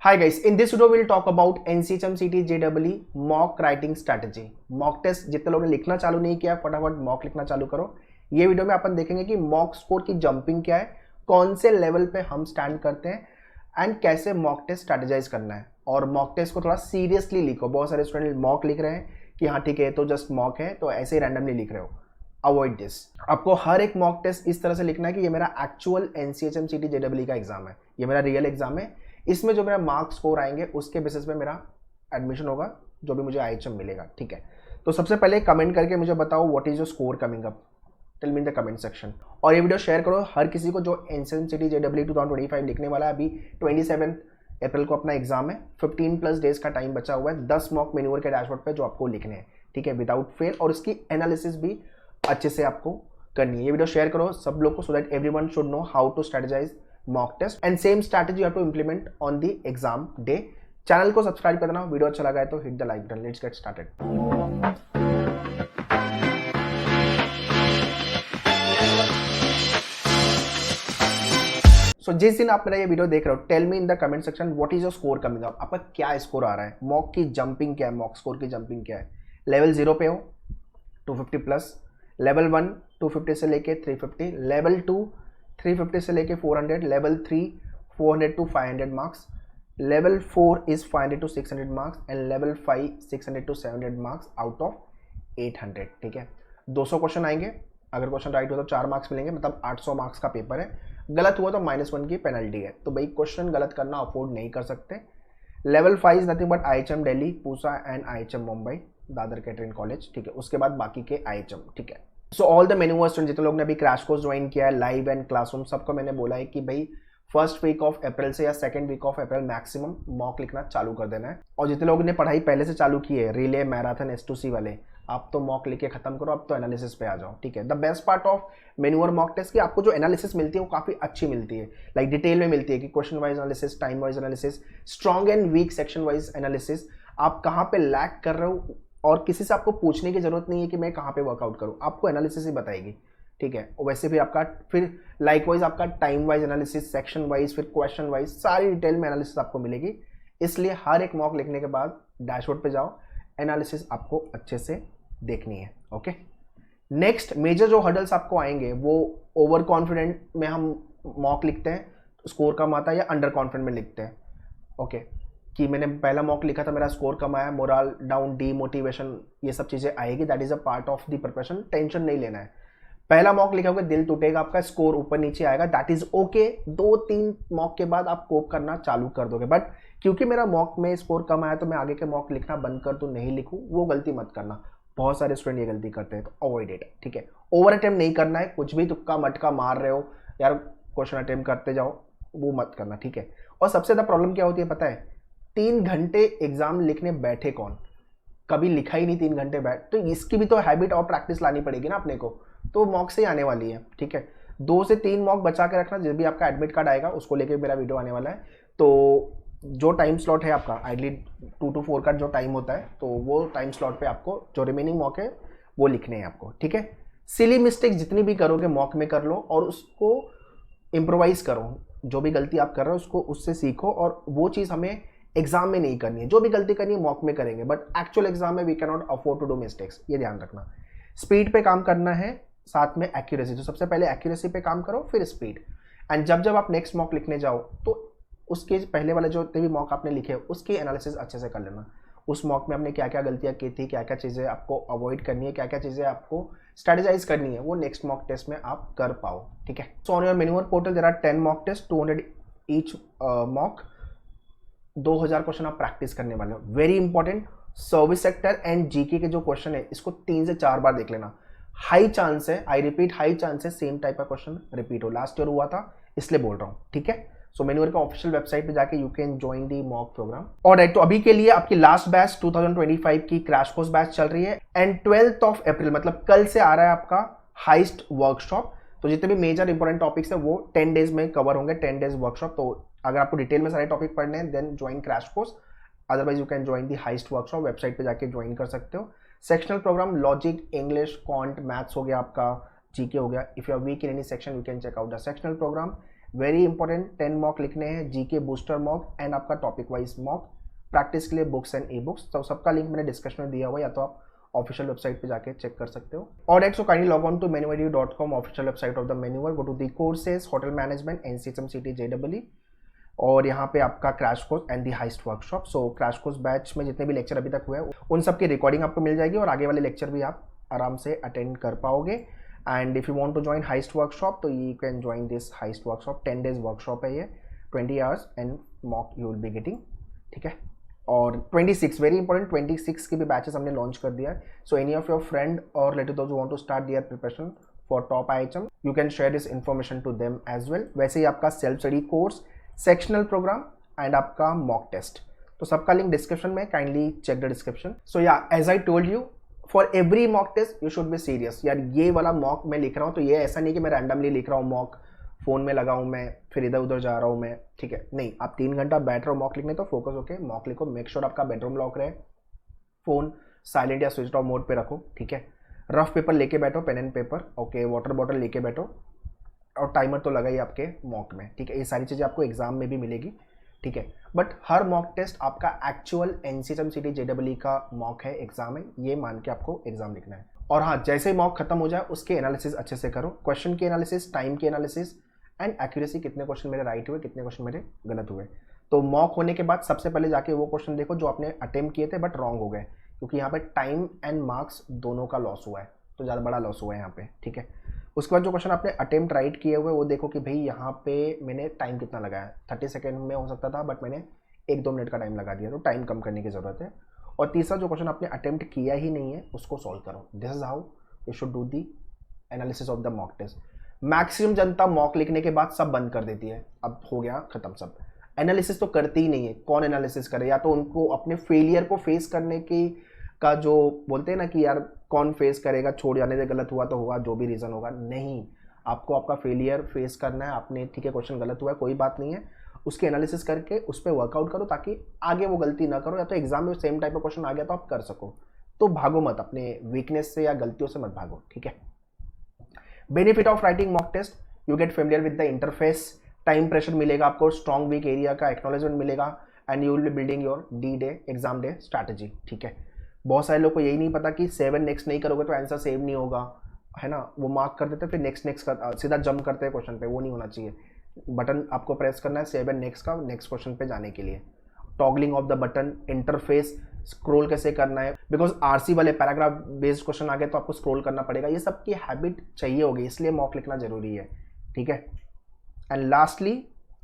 Hi guys, in this video we'll talk about NCHM-CT JEE mock writing strategy. Mock test जितने लोगों ने लिखना चालू नहीं किया फटाफट मॉक लिखना चालू करो। ये वीडियो में अपन देखेंगे कि मॉक स्कोर की जंपिंग क्या है, कौन से लेवल पे हम स्टैंड करते हैं एंड कैसे मॉक टेस्ट स्ट्रैटेजाइज करना है। और मॉक टेस्ट को थोड़ा सीरियसली लिखो। बहुत सारे स्टूडेंट मॉक लिख रहे हैं कि हाँ ठीक है तो जस्ट मॉक है, तो ऐसे ही रैंडमली लिख रहे हो। Avoid this. आपको हर एक मॉक टेस्ट इस तरह से लिखना है कि ये मेरा एक्चुअल NCHM-CT JEE का एग्जाम है, ये मेरा रियल एग्जाम है। इसमें जो मेरा मार्क स्कोर आएंगे उसके बेसिस पे मेरा एडमिशन होगा, जो भी मुझे IHM मिलेगा। ठीक है, तो सबसे पहले कमेंट करके मुझे बताओ what is your score coming up, tell me in the comment section. और ये वीडियो शेयर करो हर किसी को जो NCHM-CT JEE 2025 लिखने वाला है। अभी 27 अप्रैल को अपना एग्जाम है, 15+ डेज का टाइम बचा हुआ है। 10 मॉक मेन्यूअर के डैशबोर्ड पे जो आपको लिखने हैं, ठीक है, विदाउट फेल, और इसकी एनालिसिस भी अच्छे से आपको करनी है। ये वीडियो शेयर करो सब लोग को, so that everyone should know how to strategize mock test and same strategy you have to implement on the exam day. Channel को सब्सक्राइब कर देना, वीडियो अच्छा लगा है तो hit the like button. Let's get started. So जिस दिन आप मेरा ये वीडियो देख रहे हो, tell me in the comment section what is your score coming up. आपका क्या स्कोर आ रहा है, मॉक की जंपिंग क्या है, मॉक स्कोर की जंपिंग क्या है। लेवल 0 पे हो 250+, लेवल 1 250 से लेके 350, लेवल 2 350 से लेके 400, level 3 400 to 500 marks, level 4 is 500 to 600 marks and level 5 600 to 700 marks out of 800। ठीक है, 200 क्वेश्चन आएंगे। अगर क्वेश्चन राइट हो तो 4 मार्क्स मिलेंगे, मतलब 800 मार्क्स का पेपर है। गलत हुआ तो -1 की पेनल्टी है। तो भाई क्वेश्चन गलत करना अफोर्ड नहीं कर सकते। Level 5 is nothing but IHM Delhi, Pusa and IHM Mumbai, Dadar catering college. ठीक है, उसके बाद बाकी के IHM। ठीक है, सो ऑल द मेन्यूअर स्टूडेंट जितने लोग ने अभी क्रैश कोर्स ज्वाइन किया है, लाइव एंड क्लासरूम, सबको मैंने बोला है कि भाई फर्स्ट वीक ऑफ अप्रैल से या second week of April maximum mock लिखना चालू कर देना है। और जितने लोगों ने पढ़ाई पहले से चालू की है, रिले मैराथन S2C वाले, आप तो मॉक लिख के खत्म करो, अब तो एनालिसिस पे आ जाओ। ठीक है, the best part of Menuar mock test कि आपको जो एनालिसिस मिलती है वो काफी अच्छी मिलती है, लाइक डिटेल में मिलती है कि question wise analysis, time wise analysis, strong and week section wise analysis, आप कहाँ पे लैक कर रहे हो, और किसी से आपको पूछने की जरूरत नहीं है कि मैं कहाँ पे वर्कआउट करूँ, आपको एनालिसिस ही बताएगी। ठीक है, वैसे भी आपका फिर लाइकवाइज आपका time wise analysis, section wise, फिर क्वेश्चन वाइज सारी डिटेल में एनालिसिस आपको मिलेगी। इसलिए हर एक मॉक लिखने के बाद डैशबोर्ड पे जाओ, एनालिसिस आपको अच्छे से देखनी है। ओके, नेक्स्ट मेजर जो हर्डल्स आपको आएंगे वो ओवर कॉन्फिडेंट में हम मॉक लिखते हैं, स्कोर कम आता है, या अंडर कॉन्फिडेंट में लिखते हैं। ओके, कि मैंने पहला मॉक लिखा था मेरा स्कोर कम आया, मोरल डाउन, डीमोटिवेशन, ये सब चीज़ें आएगी। That is a part of the preparation, tension नहीं लेना है। पहला मॉक लिखोगे दिल टूटेगा आपका, स्कोर ऊपर नीचे आएगा, दैट इज ओके। 2-3 मॉक के बाद आप कोप करना चालू कर दोगे। बट क्योंकि मेरा मॉक में स्कोर कम आया तो मैं आगे के मॉक लिखना बंद कर दूं, नहीं लिखूं, वो गलती मत करना। बहुत सारे स्टूडेंट ये गलती करते हैं, तो अवॉइड इट। ठीक है, ओवर अटेम्प्ट नहीं करना है, कुछ भी तुक्का मटका मार रहे हो यार, क्वेश्चन अटेम्प्ट करते जाओ, वो मत करना। ठीक है, और सबसे ज़्यादा प्रॉब्लम क्या होती है पता है, 3 घंटे एग्जाम लिखने बैठे कौन, कभी लिखा ही नहीं 3 घंटे बैठ, तो इसकी भी तो हैबिट और प्रैक्टिस लानी पड़ेगी ना अपने को, तो मॉक से ही आने वाली है। ठीक है, 2 से 3 मॉक बचा के रखना, जब भी आपका एडमिट कार्ड आएगा उसको लेके मेरा वीडियो आने वाला है। तो जो टाइम स्लॉट है आपका, आइडली 2 to 4 का जो टाइम होता है, तो वो टाइम स्लॉट पे आपको जो रिमेनिंग मॉक है वो लिखने हैं आपको। ठीक है, सिली मिस्टेक जितनी भी करोगे मॉक में कर लो और उसको इम्प्रोवाइज करो। जो भी गलती आप कर रहे हो उसको उससे सीखो, और वो चीज़ हमें एग्जाम में नहीं करनी है। जो भी गलती करनी है मॉक में करेंगे, बट एक्चुअल एग्जाम में we can not afford to do mistakes, ये ध्यान रखना। स्पीड पे काम करना है, साथ में एक्यूरेसी। तो सबसे पहले एक्यूरेसी पे काम करो, फिर स्पीड। एंड जब आप नेक्स्ट मॉक लिखने जाओ तो उसके पहले वाले जो भी मॉक आपने लिखे उसकी एनालिसिस अच्छे से कर लेना। उस मॉक में आपने क्या क्या गलतियां की थी, क्या क्या चीज़ें आपको अवॉइड करनी है, क्या क्या चीज़ें आपको स्ट्रेटेजाइज करनी है, वो नेक्स्ट मॉक टेस्ट में आप कर पाओ। ठीक है, so on your Menuar portal there are 10 mock test, 200 each mock, 2000 question आप प्रैक्टिस करने वाले हो। Very important, service sector and GK के जो क्वेश्चन है इसको 3 से 4 बार देख लेना। हाई चांस है, आई रिपीट हाई चांस है, सेम टाइप का क्वेश्चन रिपीट हो। लास्ट ईयर हुआ था इसलिए बोल रहा हूँ। ठीक है, सो मेन्यूअर का ऑफिशियल वेबसाइट पे जाके you can join the mock program. और राइट, तो अभी के लिए आपकी लास्ट बैच 2025 की क्रैश कोर्स बैच चल रही है, एंड 12th of अप्रैल मतलब कल से आ रहा है आपका हाइस्ट वर्कशॉप। तो जितने भी मेजर इंपॉर्टेंट टॉपिक्स है वो 10 डेज में कवर होंगे, 10 डेज वर्कशॉप। तो अगर आपको डिटेल में सारे टॉपिक पढ़ने हैं then join crash course, otherwise you can join the heist workshop, website पे जाके ज्वाइन कर सकते हो। Sectional program logic, English, quant, maths हो गया आपका, जीके हो गया। If you are weak in any section you can check out the sectional program. Very important 10 mock लिखने हैं, जीके बूस्टर मॉक एंड आपका टॉपिक वाइज मॉक प्रैक्टिस के लिए बुक्स एंड ई बुक्स। तो सबका लिंक मैंने डिस्क्रिप्शन में दिया हुआ, या तो आप ऑफिशियल वेबसाइट पे जाके चेक कर सकते हो। और so kindly log on to menuedu.com, official website of the Menuar, go to the courses, hotel management, NCHM CT JEE, और यहाँ पे आपका crash course and the heist workshop. So crash course batch में जितने भी लेक्चर अभी तक हुए हैं उन सब की रिकॉर्डिंग आपको मिल जाएगी, और आगे वाले लेक्चर भी आप आराम से अटेंड कर पाओगे। And if you want to join heist workshop तो you can join this heist workshop. 10 days workshop है ये, 20 hours and mock you will be getting, ठीक है। और 26 वेरी इंपॉर्टेंट, 26 की भी बैचेस हमने लॉन्च कर दिया है। So any of your friend और relative those who want to start their preparation for top IHM, you can share this information to them as well. वैसे ही आपका self study course, sectional program and आपका mock test, तो सबका link description में, kindly check the description. So या as I told you, for every mock test you should be serious. यार ये वाला मॉक मैं लिख रहा हूँ तो ये ऐसा नहीं कि मैं रैंडमली लिख रहा हूँ मॉक, फोन में लगा हूँ मैं, फिर इधर उधर जा रहा हूँ मैं, ठीक है, नहीं। आप 3 घंटा बैठ रहे हो मॉक लिखने, तो फोकस होके मॉक लिखो। मेक श्योर आपका बेडरूम लॉक रहे, फोन साइलेंट या स्विच ऑफ मोड पे रखो, ठीक है। रफ पेपर लेके बैठो, pen and paper, okay, water bottle लेके बैठो, और टाइमर तो लगा ही आपके मॉक में, ठीक है। ये सारी चीज़ें आपको एग्जाम में भी मिलेगी, ठीक है। बट हर मॉक टेस्ट आपका एक्चुअल NCHM CT JEE का मॉक है, एग्जाम है, ये मान के आपको एग्जाम लिखना है। और हाँ, जैसे ही मॉक खत्म हो जाए उसके एनालिसिस अच्छे से करो, क्वेश्चन की एनालिसिस, टाइम की एनालिसिस एंड एक्यूरेसी, कितने क्वेश्चन मेरे राइट हुए, कितने क्वेश्चन मेरे गलत हुए। तो मॉक होने के बाद सबसे पहले जाके वो क्वेश्चन देखो जो आपने अटेम्प्ट किए थे बट रॉन्ग हो गए, क्योंकि यहाँ पे टाइम एंड मार्क्स दोनों का लॉस हुआ है, तो ज़्यादा बड़ा लॉस हुआ है यहाँ पे, ठीक है। उसके बाद जो क्वेश्चन आपने अटेम्प्ट राइट किए हुए वो देखो कि भाई यहाँ पे मैंने टाइम कितना लगाया, 30 सेकेंड में हो सकता था बट मैंने 1-2 मिनट का टाइम लगा दिया, तो टाइम कम करने की ज़रूरत है। और तीसरा जो क्वेश्चन आपने अटेम्प्ट किया ही नहीं है उसको सॉल्व करो। This is how you should do the analysis of the mock test. Maximum जनता मॉक लिखने के बाद सब बंद कर देती है, अब हो गया खत्म सब, एनालिसिस तो करती ही नहीं है। कौन एनालिसिस करे? या तो उनको अपने फेलियर को फेस करने की का जो बोलते हैं ना कि यार कौन फेस करेगा, छोड़ जाने से, गलत हुआ तो हुआ, जो भी रीज़न होगा, नहीं, आपको आपका फेलियर फेस करना है। आपने ठीक है क्वेश्चन गलत हुआ है, कोई बात नहीं है, उसके एनालिसिस करके उस पर वर्कआउट करो ताकि आगे वो गलती ना करो, या तो एग्जाम में सेम टाइप का क्वेश्चन आ गया तो आप कर सको। तो भागो मत, अपने वीकनेस से या गलतियों से मत भागो, ठीक है। Benefit of writing mock test, you get familiar with the interface, time pressure मिलेगा आपको, स्ट्रॉन्ग वीक एरिया का एक्नॉलेजमेंट मिलेगा, and you will be building your D-Day exam day strategy, ठीक है। बहुत सारे लोग को यही नहीं पता कि 7 नेक्स्ट नहीं करोगे तो आंसर सेव नहीं होगा, है ना, वो मार्क कर देते फिर नेक्स्ट सीधा जंप करते हैं क्वेश्चन पे, वो नहीं होना चाहिए। बटन आपको प्रेस करना है 7 नेक्स्ट का, नेक्स्ट क्वेश्चन पे जाने के लिए। Toggling of the button, interface, scroll कैसे करना है, बिकॉज RC वाले पैराग्राफ बेस्ड क्वेश्चन आ गए तो आपको स्क्रॉल करना पड़ेगा, ये सब की हैबिट चाहिए होगी, इसलिए मॉक लिखना जरूरी है, ठीक है। एंड लास्टली,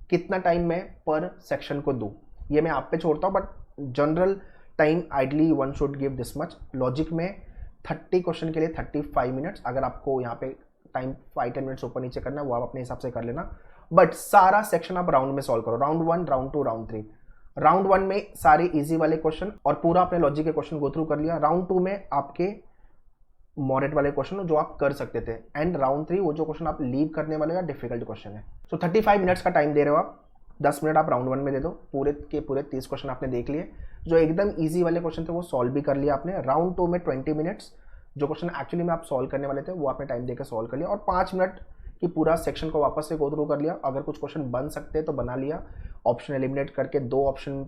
कितना टाइम मैं पर सेक्शन को दूँ, ये मैं आप पे छोड़ता हूँ, but general time ideally one should give this much. Logic में 30 क्वेश्चन के लिए 35 मिनट्स, अगर आपको यहाँ पे टाइम 5-10 मिनट्स ऊपर नीचे करना है वो आप अपने हिसाब से कर लेना, बट सारा सेक्शन आप राउंड में सॉल्व करो, राउंड 1, राउंड 2, राउंड 3। राउंड 1 में सारे इजी वाले क्वेश्चन और पूरा अपने लॉजिक के क्वेश्चन गो थ्रू कर लिया, राउंड 2 में आपके मॉडरेट वाले क्वेश्चन जो आप कर सकते थे, एंड राउंड 3 वो जो क्वेश्चन आप लीव करने वाले या डिफिकल्ट क्वेश्चन है। सो 35 मिनट्स का टाइम दे रहे हो आप, 10 मिनट आप राउंड 1 में दे दो, पूरे के पूरे 30 क्वेश्चन आपने देख लिए, जो एकदम ईजी वाले क्वेश्चन थे वो सॉल्व भी कर लिया आपने। राउंड 2 में 20 मिनट्स, जो क्वेश्चन एक्चुअली में आप सॉल्व करने वाले थे वो आपने टाइम देकर सॉल्व कर लिया, और 5 मिनट कि पूरा सेक्शन को वापस से गो थ्रू कर लिया। अगर कुछ क्वेश्चन बन सकते हैं तो बना लिया, ऑप्शन एलिमिनेट करके 2 ऑप्शन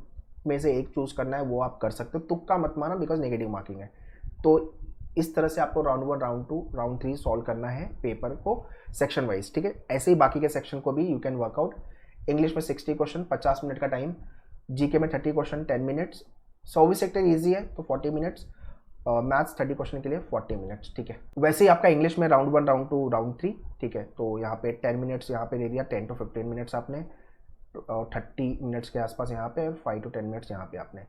में से एक चूज करना है वो आप कर सकते हो, तुक्का मत मारना बिकॉज नेगेटिव मार्किंग है। तो इस तरह से आपको राउंड 1, राउंड 2, राउंड 3 सॉल्व करना है पेपर को सेक्शन वाइज, ठीक है। ऐसे ही बाकी के सेक्शन को भी यू कैन वर्कआउट। इंग्लिश में 60 क्वेश्चन 50 मिनट का टाइम, जीके में 30 question 10 minutes, service sector easy है तो 40 मिनट्स, मैथ्स 30 क्वेश्चन के लिए 40 मिनट्स, ठीक है। वैसे ही आपका इंग्लिश में राउंड 1, राउंड 2, राउंड 3, ठीक है। तो यहाँ पे 10 मिनट्स यहाँ पे दे दिया, 10 to 15 मिनट्स आपने, 30 मिनट्स के आसपास यहाँ पे, 5 to 10 मिनट्स यहाँ पे आपने।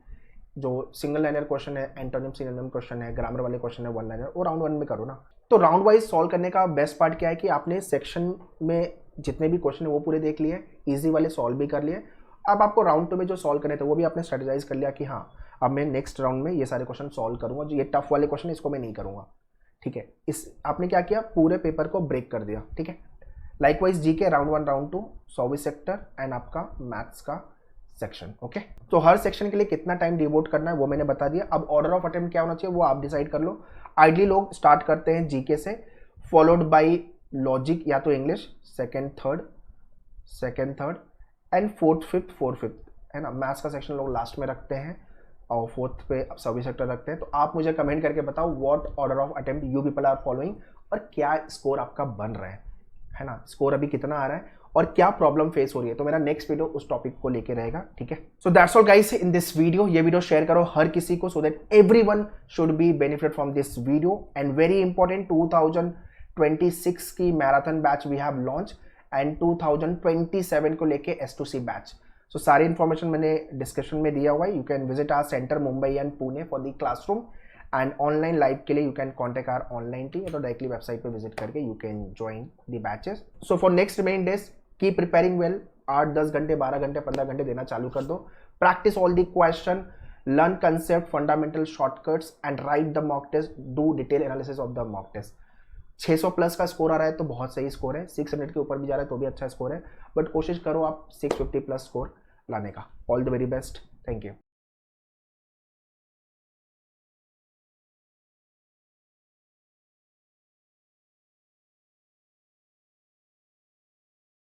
जो सिंगल लाइनर क्वेश्चन है, एंटोनिम सिनोनिम क्वेश्चन है, ग्रामर वाले क्वेश्चन है, 1 लाइनर, वो राउंड 1 में करो ना। तो राउंड वाइज सॉल्व करने का बेस्ट पार्ट क्या है कि आपने सेक्शन में जितने भी क्वेश्चन है वो पूरे देख लिए, ईजी वाले सॉल्व भी कर लिए। अब आपको राउंड 2 में जो सॉल्व करने थे वो भी आपने स्ट्रेटेजाइज कर लिया कि हाँ अब मैं नेक्स्ट राउंड में ये सारे क्वेश्चन सॉल्व करूंगा, जो ये टफ वाले क्वेश्चन इसको मैं नहीं करूंगा, ठीक है। इस आपने क्या किया, पूरे पेपर को ब्रेक कर दिया, ठीक है। Likewise GK round 1, round 2, service sector and आपका मैथ्स का सेक्शन, ओके। तो हर सेक्शन के लिए कितना टाइम डिवोट करना है वो मैंने बता दिया। अब ऑर्डर ऑफ अटेम्प्ट क्या होना चाहिए वो आप डिसाइड कर लो। आइडली लोग स्टार्ट करते हैं जीके से, फॉलोड बाय लॉजिक या तो English, second third, second third and fourth fifth fourth fifth, है ना। मैथ्स का सेक्शन लोग लास्ट में रखते हैं और फोर्थ पे सर्विस सेक्टर रखते हैं। तो आप मुझे कमेंट करके बताओ what order of attempt you people are following, और क्या स्कोर आपका बन रहा है ना। स्कोर अभी कितना आ रहा है और क्या प्रॉब्लम फेस हो रही है। तो मेरा नेक्स्ट वीडियो उस टॉपिक को लेके रहेगा, ठीक है। So that's all guys in this video. ये वीडियो शेयर करो हर किसी को, so that everyone should be benefit from this video. And very important, 2026 की marathon batch we have launch and 2027 को लेके S2C बैच। सो सारी इंफॉर्मेशन मैंने डिस्क्रिप्शन में दिया हुआ है। You can visit our centre Mumbai and Pune for the classroom, and online live के लिए you can contact our online team, तो डायरेक्टली वेबसाइट पे विजिट करके you can join the batches. So for next remaining days keep preparing well. 8-10 घंटे 12 घंटे 15 घंटे देना चालू कर दो। Practice all the question, learn concept, fundamental shortcuts and write the mock test, do detail analysis of the mock test. 600 plus का score आ रहा है तो बहुत सही स्कोर है, 600 के ऊपर भी जा रहा है तो भी अच्छा स्कोर है, बट कोशिश करो आप 650 प्लस स्कोर लाने का। All the very best, thank you.